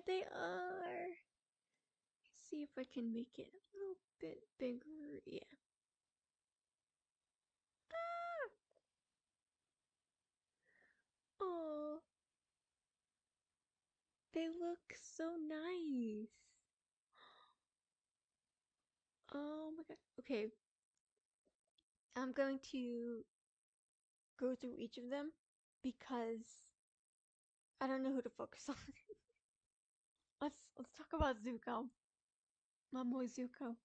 There they are. Let's see if I can make it a little bit bigger. Yeah. Ah! Oh, they look so nice. Oh my god. Okay, I'm going to go through each of them because I don't know who to focus on. Let's talk about Zuko. My boy Zuko.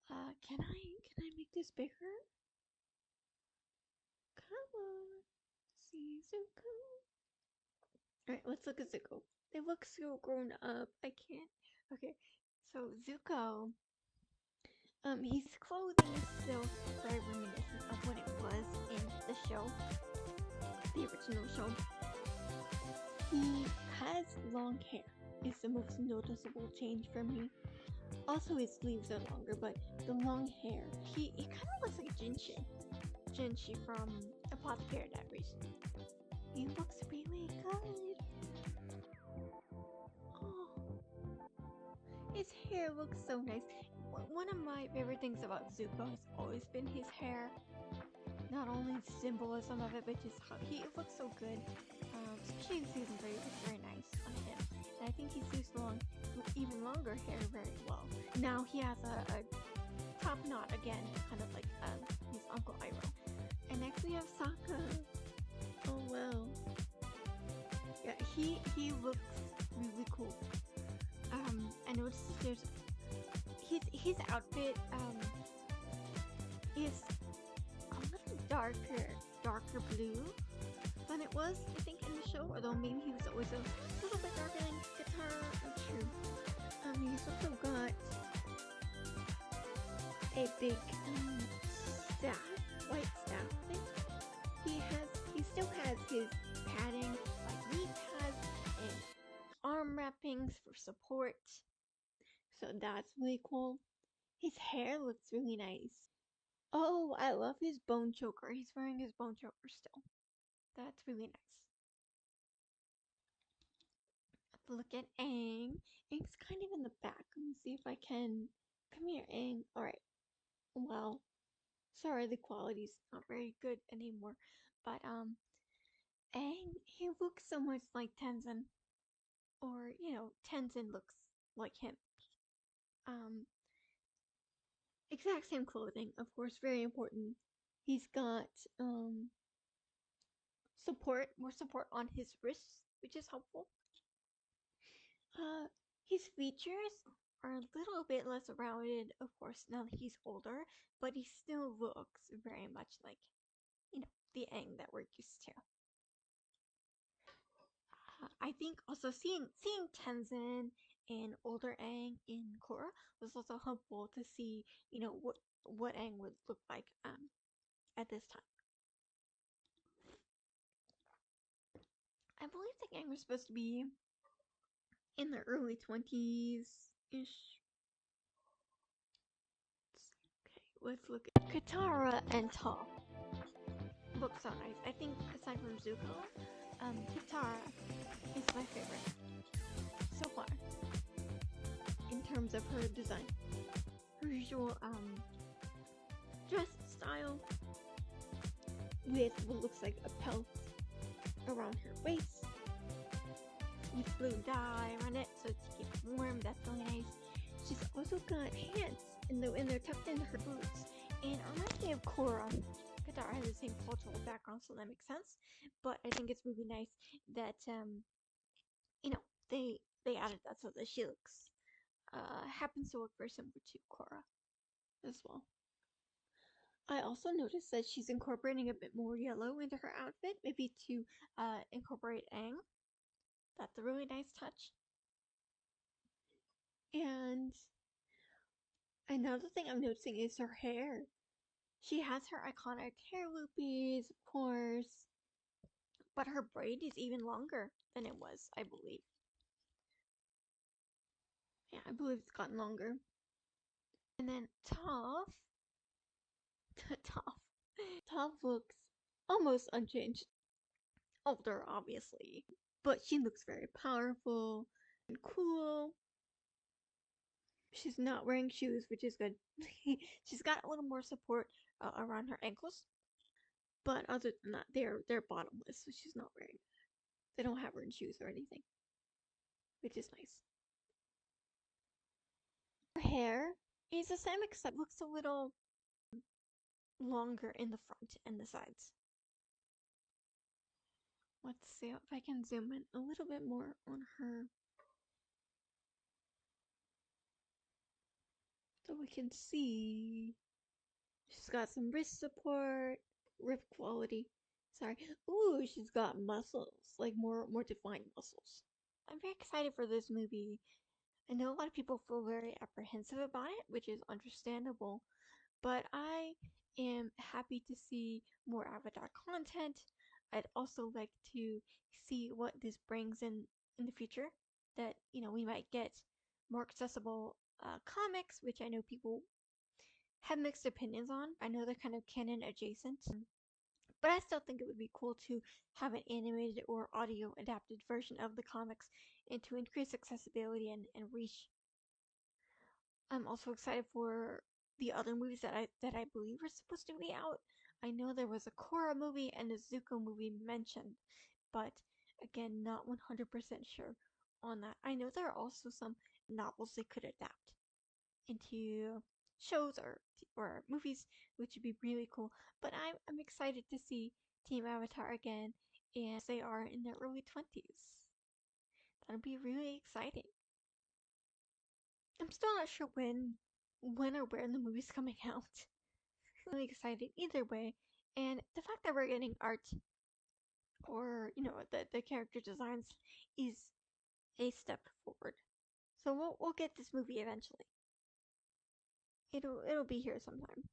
Can I make this bigger? Come on. See Zuko. Alright, let's look at Zuko. They look so grown up. I can't. Okay, so Zuko, his clothing is still very reminiscent of what it was in the show, the original show. He has long hair. Is the most noticeable change for me. Also, his sleeves are longer, but the long hair. He kind of looks like Jinshi. Jinshi from Apothecary Diaries. He looks really good. Oh, his hair looks so nice. One of my favorite things about Zuko has always been his hair. Not only the symbolism of it, but just how he looks so good. Especially in season 3, it looks very nice on him. And I think he suits even longer hair very well. Now he has a top knot again, kind of like his Uncle Iroh. And next we have Sokka. Oh wow. Yeah, he looks really cool. I noticed there's his outfit is a little darker blue than it was, I think, in the show. Although maybe he was always a little bit darker than Katara. I'm sure. He's also got a big staff, white staff. I think he still has his padding, like knee pads and arm wrappings for support. So that's really cool. His hair looks really nice. Oh, I love his bone choker. He's wearing his bone choker still. That's really nice. Let's look at Aang. Aang's kind of in the back. Let me see if I can. Come here, Aang. Alright. Well, sorry, the quality's not very good anymore. But, Aang, he looks so much like Tenzin. Or, Tenzin looks like him. Exact same clothing, of course, very important. He's got, more support on his wrists, which is helpful. His features are a little bit less rounded, of course, now that he's older, but he still looks very much like, the Aang that we're used to. I think also seeing Tenzin and older Aang in Korra was also helpful to see, what Aang would look like at this time. I believe the Aang was supposed to be in the early 20s-ish. Okay, let's look at Katara and Toph. Look so nice. I think aside from Zuko, Katara is my favorite so far in terms of her design. Her usual dress style with what looks like a pelt around her waist with blue dye around it so to keep warm. That's really nice. She's also got hands and they're tucked into her boots. And it reminds me of Korra. Katara has the same cultural background, so that makes sense. But I think it's really nice that they added that so that she looks happens to look very similar to Korra as well. I also noticed that she's incorporating a bit more yellow into her outfit, maybe to incorporate Aang. That's a really nice touch. And another thing I'm noticing is her hair. She has her iconic hair loopies, of course, but her braid is even longer than it was, I believe. Yeah, I believe it's gotten longer. And then Toph Toph looks almost unchanged. Older, obviously, but she looks very powerful and cool. She's not wearing shoes, which is good. She's got a little more support around her ankles, but other than that, they're bottomless. So she's not wearing. They don't have her in shoes or anything, which is nice. Her hair is the same, except looks a little longer in the front and the sides. Let's see if I can zoom in a little bit more on her so we can see. She's got some wrist support, rib quality. Sorry. Ooh, she's got muscles, like more defined muscles. I'm very excited for this movie. I know a lot of people feel very apprehensive about it, which is understandable, but I am happy to see more Avatar content. I'd also like to see what this brings in the future. That we might get more accessible comics, which I know people have mixed opinions on. I know they're kind of canon adjacent, but I still think it would be cool to have an animated or audio adapted version of the comics and to increase accessibility and reach. I'm also excited for the other movies that I believe are supposed to be out. I know there was a Korra movie and a Zuko movie mentioned, but again, not 100% sure on that. I know there are also some novels they could adapt into shows or movies, which would be really cool. But I'm excited to see Team Avatar again, and they are in their early 20s. That'll be really exciting. I'm still not sure when or where the movie's coming out. Really excited either way, and the fact that we're getting art or the character designs is a step forward. So we'll get this movie eventually. It'll be here sometime.